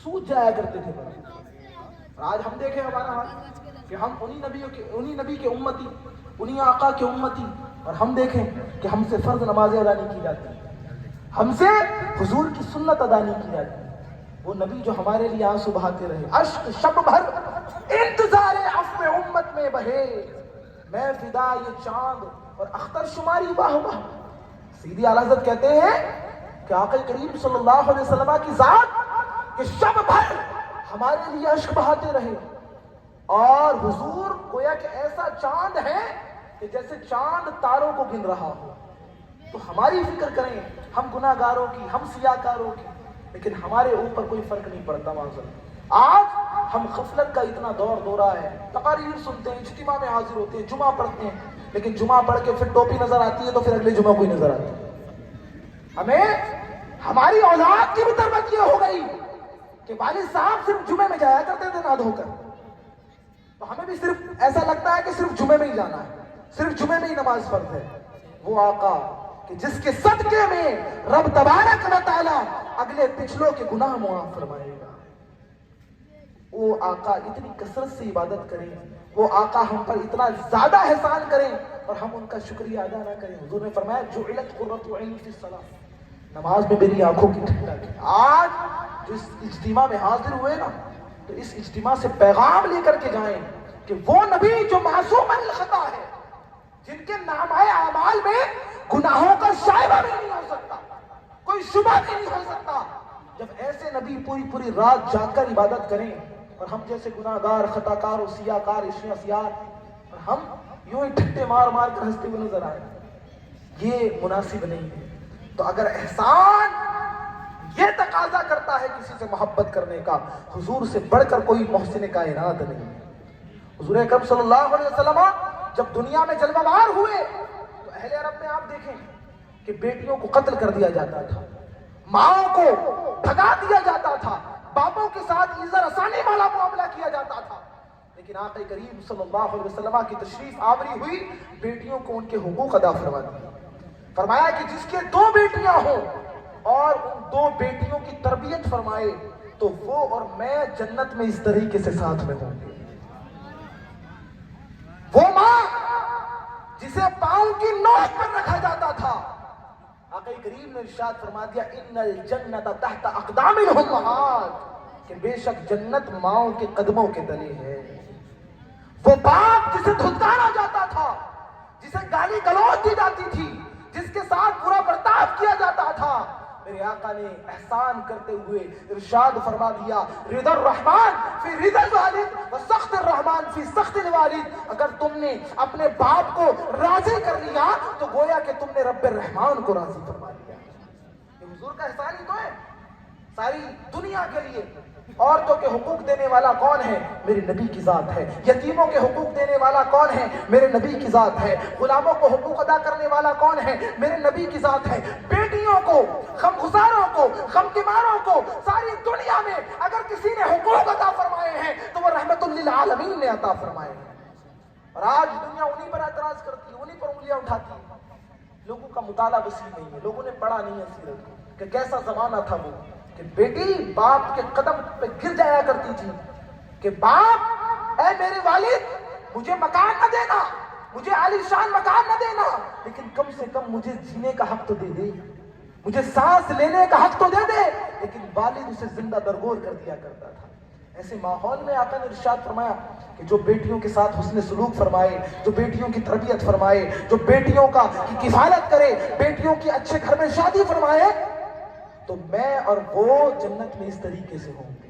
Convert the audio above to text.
सूझ जाया करते थे बस। और आज हम देखें हमारा हाल कि हम उन्हीं नबी के उम्मती, उन्हीं आका के उम्मती, और हम देखें कि हमसे फर्ज नमाजें अदा नहीं की जाती, हमसे हुजूर की सुन्नत अदा नहीं की जाती। वो नबी जो हमारे लिए आंसू बहाते रहे, अश्क शब भर इंतजारे अफ़्व उम्मत में बहे, मैं फिदा ये चांद और अख्तर शुमारी वाह वाह। सीधी आला हज़रत कहते हैं कि आका करीम सल्लल्लाहु अलैहि वसल्लम की जात कि शब भर हमारे लिए अश्क बहाते रहे, और हुजूर गोया कि ऐसा चांद है कि जैसे चांद तारों को गिन रहा हो। तो हमारी फिक्र करें, हम गुनाहगारों की, हम सियाकारों की, लेकिन हमारे ऊपर कोई फर्क नहीं पड़ता। माज़ल्लाह आज हम गफलत का इतना दौर दौरा है, तकारीर सुनते हैं, इज्तिमा में हाजिर होते हैं, जुमा पढ़ते हैं, लेकिन जुमा पढ़ के फिर टोपी नजर आती है तो फिर अगले जुमा कोई नजर आती है। हमें हमारी औलाद की भी तरबियत ये हो गई कि वालिद साहब सिर्फ जुमे में जाया करते थे ना धोकर, तो हमें भी सिर्फ ऐसा लगता है कि सिर्फ जुमे में ही जाना है, सिर्फ जुमे में ही नमाज फर्ज है। वो आका कि जिसके सदके में रब तबारक व तआला अगले पिछलों के गुनाह मुआफ फरमाएगा, वो आका इतनी कसरत से इबादत करें, वो आका हम पर इतना ज्यादा एहसान करें और हम उनका शुक्रिया अदा ना करें। हुजूर ने फरमाया जुइलत कुर्रतु ऐनी फी सलाह, नमाज में मेरी आंखों की ठंडक है। आज जो इस इज्तिमा में हाजिर हुए ना, तो इस इज्तिमा से पैगाम लेकर के जाएं कि वो नबी जो मासूम अल खता है, जिनके नामाए आमाल में गुनाहों का शायबा भी नहीं हो सकता, कोई शुबा भी नहीं हो सकता, जब ऐसे नबी पूरी पूरी रात जागकर इबादत करें और हम जैसे गुनाहगार, खताकार और सियाकार, इश्यासियार, और हम यूं ही ठट्टे मार मार कर हंसते हुए नजर आए, ये मुनासिब नहीं है। तो अगर एहसान ये तकाजा करता है किसी से मोहब्बत करने का, हुजूर से बढ़कर कोई मोहसिन कायनात नहीं है। हुजूर अकरम सल्लल्लाहु अलैहि वसल्लम जब दुनिया में जलवावार हुए तो अहले अरब में आप देखें कि बेटियों को कत्ल कर दिया जाता था, माओं को भगा दिया जाता था, बापों के साथ इज़्ज़त आसानी वाला मामला किया जाता था। लेकिन आक़ा करीम सल्लल्लाहु अलैहि वसल्लम की तशरीफ आवरी हुई, बेटियों को उनके हुकूक अदा फरमा दिए। फरमाया कि जिसके 2 बेटियां हों और उन 2 बेटियों की तरबियत फरमाए, तो वो और मैं जन्नत में इस तरीके से साथ में होंगे। वो मां जिसे पांव की नोक पर रखा जाता था, आक़ा करीम ने इरशाद फरमा दिया इन्नल जन्नत तहत अक़दामिल उम्महात, कि बेशक जन्नत माओं के कदमों के तले है। वो बाप जिसे धुतकारा जाता था, जिसे गाली गलौज दी जाती थी, जिसके साथ बुरा बर्ताव किया जाता था, मेरे आका ने एहसान करते हुए इरशाद फरमा दिया रिदर रहमान फी रिदल वालिद व सख्त रहमान फी सख्त वालिद। अगर तुमने अपने बाप को राजी कर लिया तो गोया कि तुमने रब्बे रहमान को राजी फरमा लिया। ये हुजूर का एहसान ही तो है सारी दुनिया के लिए। औरतों के हुकूक देने वाला कौन है? मेरे नबी की जात है। यतीमों के हुकूक देने वाला कौन है? मेरे नबी की जात है। गुलामों को हुकूक अदा करने वाला कौन है? मेरे नबी की जात है। बेटियों को, गमगुजारों को, गमगीमारों को सारी दुनिया में अगर किसी ने हुकूक अदा फरमाए हैं तो वो रहमतुल लिल आलमीन ने अता फरमाए हैं। और आज दुनिया उन्हीं पर एतराज करती है, उन्हीं पर उंगलियां उठाती है। लोगों का मुताला वसी नहीं है, लोगों ने पढ़ा नहीं है सीरत को कि कैसा जमाना था वो कि बेटी बाप के कदम पे गिर जाया करती थी कि बाप ऐ मेरे वालिद मुझे मकान न देना, मुझे आलीशान मकान न देना, लेकिन कम से कम मुझे जीने का हक तो दे दे, मुझे सांस लेने का हक तो दे दे। लेकिन वालिद उसे जिंदा दरगोर कर दिया करता था। ऐसे माहौल में आका ने इरशाद फरमाया कि जो बेटियों के साथ हुस्न सलूक फरमाए, जो बेटियों की तरबियत फरमाए, जो बेटियों की किफालत करे, बेटियों की अच्छे घर में शादी फरमाए, तो मैं और वो जन्नत में इस तरीके से होंगे।